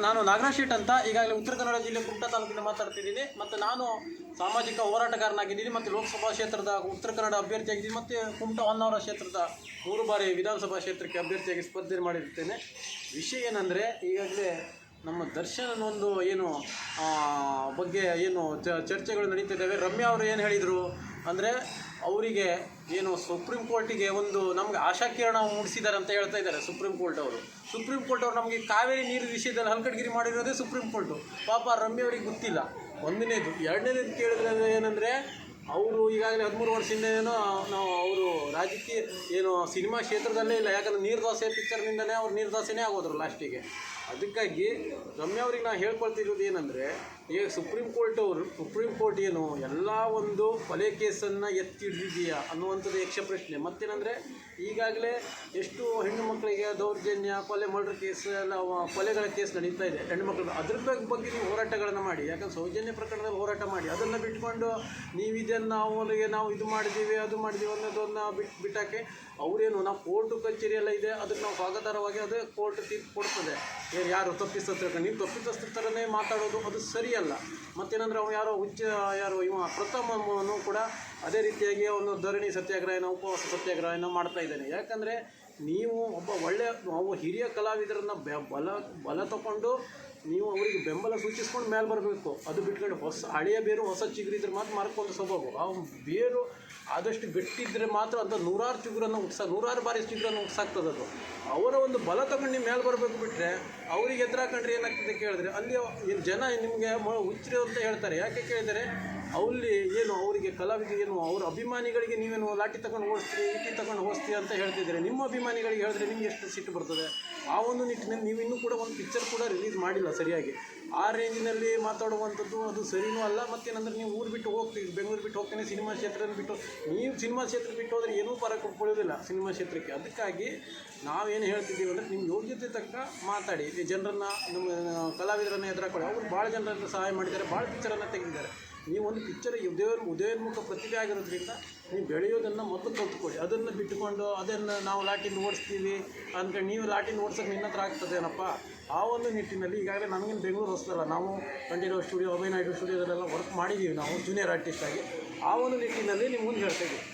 ನಾನು ನಾಗರಾಜ್ ಶೆಟ್ ಅಂತ ಈಗಾಗಲೇ ಉತ್ತರ ಕನ್ನಡ ಜಿಲ್ಲೆ ಕುಮಟಾ ತಾಲೂಕಿಂದ ಮಾತಾಡ್ತಿದ್ದೀನಿ ಮತ್ತು ನಾನು ಸಾಮಾಜಿಕ ಹೋರಾಟಗಾರನಾಗಿದ್ದೀನಿ ಮತ್ತು ಲೋಕಸಭಾ ಕ್ಷೇತ್ರದ ಉತ್ತರ ಕನ್ನಡ ಅಭ್ಯರ್ಥಿಯಾಗಿದ್ದೀನಿ ಮತ್ತು ಕುಮಟಾ ಹೊನ್ನಾವರ ಕ್ಷೇತ್ರದ 3 ಬಾರಿ ವಿಧಾನಸಭಾ ಕ್ಷೇತ್ರಕ್ಕೆ ಅಭ್ಯರ್ಥಿಯಾಗಿ ಸ್ಪರ್ಧೆ ಮಾಡಿರುತ್ತೇನೆ. ವಿಷಯ ಏನಂದರೆ ಈಗಾಗಲೇ ನಮ್ಮ ದರ್ಶನ್ ಒಂದು ಏನು ಬಗ್ಗೆ ಏನು ಚರ್ಚೆಗಳು ನಡೀತಿದ್ದಾವೆ. ರಮ್ಯಾ ಅವರು ಏನು ಹೇಳಿದರು ಅಂದರೆ ಅವರಿಗೆ ಏನು ಸುಪ್ರೀಂ ಕೋರ್ಟಿಗೆ ಒಂದು ನಮಗೆ ಆಶಾಕಿರಣ ಮೂಡಿಸಿದ್ದಾರೆ ಅಂತ ಹೇಳ್ತಾ ಇದ್ದಾರೆ ಸುಪ್ರೀಂ ಕೋರ್ಟ್ ಅವರು ನಮಗೆ ಕಾವೇರಿ ನೀರು ವಿಷಯದಲ್ಲಿ ಹಲ್ಕಟ್ಗಿರಿ ಮಾಡಿರೋದೇ ಸುಪ್ರೀಂ ಕೋರ್ಟು. ಪಾಪ ರಮ್ಯಾ ಅವರಿಗೆ ಗೊತ್ತಿಲ್ಲ. ಒಂದನೇದು. ಎರಡನೇದು ಕೇಳಿದ್ರೆ ಏನಂದರೆ ಅವರು ಈಗಾಗಲೇ 13 ವರ್ಷದಿಂದ ನಾವು ಅವರು ರಾಜಕೀಯ ಏನು ಸಿನಿಮಾ ಕ್ಷೇತ್ರದಲ್ಲೇ ಇಲ್ಲ. ಯಾಕಂದರೆ ನೀರ್ದೋಸೆ ಪಿಕ್ಚರ್ನಿಂದನೇ ಅವ್ರು ನೀರ್ದೋಸೆನೇ ಆಗೋದ್ರು ಲಾಸ್ಟಿಗೆ. ಅದಕ್ಕಾಗಿ ರಮ್ಯಾ ಅವ್ರಿಗೆ ನಾನು ಹೇಳ್ಕೊಳ್ತಿರೋದು ಏನಂದರೆ, ಈಗ ಸುಪ್ರೀಂ ಕೋರ್ಟ್ ಏನು ಎಲ್ಲ ಒಂದು ಕೊಲೆ ಕೇಸನ್ನು ಎತ್ತಿ ಹಿಡಿದಿದೆಯಾ ಅನ್ನುವಂಥದ್ದು ಯಕ್ಷ ಪ್ರಶ್ನೆ. ಮತ್ತೇನೆಂದರೆ ಈಗಾಗಲೇ ಎಷ್ಟು ಹೆಣ್ಣು ಮಕ್ಕಳಿಗೆ ದೌರ್ಜನ್ಯ, ಮರ್ಡರ್ ಕೇಸ್ ಎಲ್ಲ ಕೊಲೆಗಳ ಕೇಸ್ ನಡೀತಾ ಇದೆ ಹೆಣ್ಣು ಮಕ್ಕಳು. ಅದ್ರ ಬಗ್ಗೆ ನೀವು ಹೋರಾಟಗಳನ್ನು ಮಾಡಿ. ಯಾಕಂದ್ರೆ ಸೌಜನ್ಯ ಪ್ರಕರಣದಲ್ಲಿ ಹೋರಾಟ ಮಾಡಿ. ಅದನ್ನು ಬಿಟ್ಕೊಂಡು ನೀವು ಇದನ್ನು ನಾವು ಇದು ಮಾಡಿದ್ದೀವಿ ಅದು ಮಾಡಿದ್ದೀವಿ ಅನ್ನೋದನ್ನು ಬಿಟ್ಟಾಕೆ ಅವರೇನು ನಾವು ಕೋರ್ಟು ಕಚೇರಿ ಎಲ್ಲ ಇದೆ, ಅದಕ್ಕೆ ನಾವು ಸ್ವಾಗತಾರ್ಹವಾಗಿ ಅದೇ ಕೋರ್ಟ್ ತೀರ್ಪು ಕೊಡ್ತದೆ. ಯಾರು ತಪ್ಪಿಸ್ತರು ನೀವು ತಪ್ಪಿತಸ್ಥರ ಥರನೇ ಮಾತಾಡೋದು ಅದು ಸರಿಯಲ್ಲ. ಮತ್ತೇನಂದರೆ ಅವ್ನು ಯಾರೋ ಇವ ಪ್ರಥಮನು ಕೂಡ ಅದೇ ರೀತಿಯಾಗಿ ಒಂದು ಧರಣಿ ಸತ್ಯಾಗ್ರಹನ ಉಪವಾಸ ಸತ್ಯಾಗ್ರಹನ ಮಾಡ್ತಾ ಇದ್ದಾನೆ. ಯಾಕಂದರೆ ನೀವು ಒಬ್ಬ ಒಳ್ಳೆಯ ಹಿರಿಯ ಕಲಾವಿದರನ್ನು ಬಲ ತಗೊಂಡು ನೀವು ಅವರಿಗೆ ಬೆಂಬಲ ಸೂಚಿಸ್ಕೊಂಡು ಮೇಲೆ ಬರಬೇಕು. ಅದು ಬಿಟ್ಕೊಂಡು ಹಳೆಯ ಬೇರು ಹೊಸ ಚಿಗುರಿದ್ರೆ ಮಾತ್ರ ಮಾರ್ಕೊಂಡು ಸ್ವಭಾವ. ಆ ಬೇರು ಆದಷ್ಟು ಗಟ್ಟಿದ್ದರೆ ಮಾತ್ರ ಅಂತ ನೂರಾರು ಬಾರಿ ಚಿಗುರನ್ನು ಉಟ್ಸಾಗ್ತದೆ. ಅದು ಅವರ ಒಂದು ಬಲ ತಗೊಂಡು ನೀವು ಮೇಲೆ ಬರಬೇಕು. ಬಿಟ್ಟರೆ ಅವರಿಗೆ ಎದುರಾಕೊಂಡ್ರೆ ಏನಾಗ್ತದೆ ಕೇಳಿದ್ರೆ ಅಲ್ಲಿ ಜನ ನಿಮಗೆ ಹುಚ್ಚರಿ ಅಂತ ಹೇಳ್ತಾರೆ. ಯಾಕೆ ಕೇಳಿದರೆ ಅಲ್ಲಿ ಏನು ಅವರಿಗೆ ಕಲಾವಿದರಿಗೆ ಏನು ಅವ್ರ ಅಭಿಮಾನಿಗಳಿಗೆ ನೀವೇನು ಲಾಠಿ ತಗೊಂಡು ಓಡಿಸ್ತೀರಿ, ಈಟಿ ತಗೊಂಡು ಓಡಿಸ್ತೀರಿ ಅಂತ ಹೇಳ್ತಿದ್ದೀರಿ. ನಿಮ್ಮ ಅಭಿಮಾನಿಗಳಿಗೆ ಹೇಳಿದ್ರೆ ನಿಮ್ಗೆ ಎಷ್ಟು ಸಿಟ್ಟು ಬರ್ತದೆ. ಆ ಒಂದು ನಿಟ್ಟಿನಲ್ಲಿ ನೀವು ಇನ್ನೂ ಕೂಡ ಒಂದು ಪಿಕ್ಚರ್ ಕೂಡ ರಿಲೀಸ್ ಮಾಡಿಲ್ಲ ಸರಿಯಾಗಿ. ಆ ರೇಂಜಿನಲ್ಲಿ ಮಾತಾಡುವಂಥದ್ದು ಅದು ಸರಿಯೂ ಅಲ್ಲ. ಮತ್ತೇನಂದರೆ ನೀವು ಊರು ಬಿಟ್ಟು ಹೋಗ್ತೀವಿ, ಬೆಂಗಳೂರು ಬಿಟ್ಟು ಹೋಗ್ತೀನಿ, ಸಿನಿಮಾ ಕ್ಷೇತ್ರದಲ್ಲಿ ಬಿಟ್ಟು ನೀವು ಸಿನಿಮಾ ಕ್ಷೇತ್ರ ಬಿಟ್ಟು ಹೋದರೆ ಏನೂ ಫರಕ್ ಕೊಡೋದಿಲ್ಲ ಸಿನಿಮಾ ಕ್ಷೇತ್ರಕ್ಕೆ. ಅದಕ್ಕಾಗಿ ನಾವೇನು ಹೇಳ್ತಿದ್ದೀವಿ ಅಂದರೆ ನಿಮ್ಮ ಯೋಗ್ಯತೆ ತಕ್ಕ ಮಾತಾಡಿ. ಈ ಜನರನ್ನು ನಮ್ಮ ಕಲಾವಿದರನ್ನು ಎದುರಾಕೊಳ್ಳಿ. ಅವರು ಭಾಳ ಜನರನ್ನು ಸಹಾಯ ಮಾಡಿದ್ದಾರೆ, ಭಾಳ ಪಿಕ್ಚರನ್ನು ತೆಗೆದಿದ್ದಾರೆ. ನೀವು ಒಂದು ಪಿಕ್ಚರ್ ಉದಯೋನ್ಮುಖ ಪ್ರತಿಭೆ ಆಗಿರೋದ್ರಿಂದ ನೀವು ಬೆಳೆಯೋದನ್ನು ಮೊದಲು ಕಲ್ತ್ಕೊಳ್ಳಿ. ಅದನ್ನು ಬಿಟ್ಟುಕೊಂಡು ಅದನ್ನು ನಾವು ಲಾಟಿನ ಓಡಿಸ್ತೀವಿ ಅಂದ್ಕೊಂಡು ನೀವು ಲಾಟಿನ ಓಡಿಸೋಕೆ ನಿನ್ನ ಹತ್ರ ಆಗ್ತದೇನಪ್ಪ. ಆ ಒಂದು ನಿಟ್ಟಿನಲ್ಲಿ ಈಗಾಗಲೇ ನಮಗೇನು ಬೆಂಗಳೂರು ಹೊಸದಲ್ಲ, ನಾವು ಕಂಠೀರವ ಸ್ಟುಡಿಯೋ, ಅಭಯ ನಾಯ್ಡು ಸ್ಟುಡಿಯೋದಲ್ಲೆಲ್ಲ ವರ್ಕ್ ಮಾಡಿದ್ದೀವಿ ನಾವು ಜೂನಿಯರ್ ಆರ್ಟಿಸ್ಟ್ ಆಗಿ. ಆ ಒಂದು ನಿಟ್ಟಿನಲ್ಲಿ ನಿಮ್ಮ ಮುಂದೆ ಹೇಳ್ತಾ ಇದ್ದೀವಿ.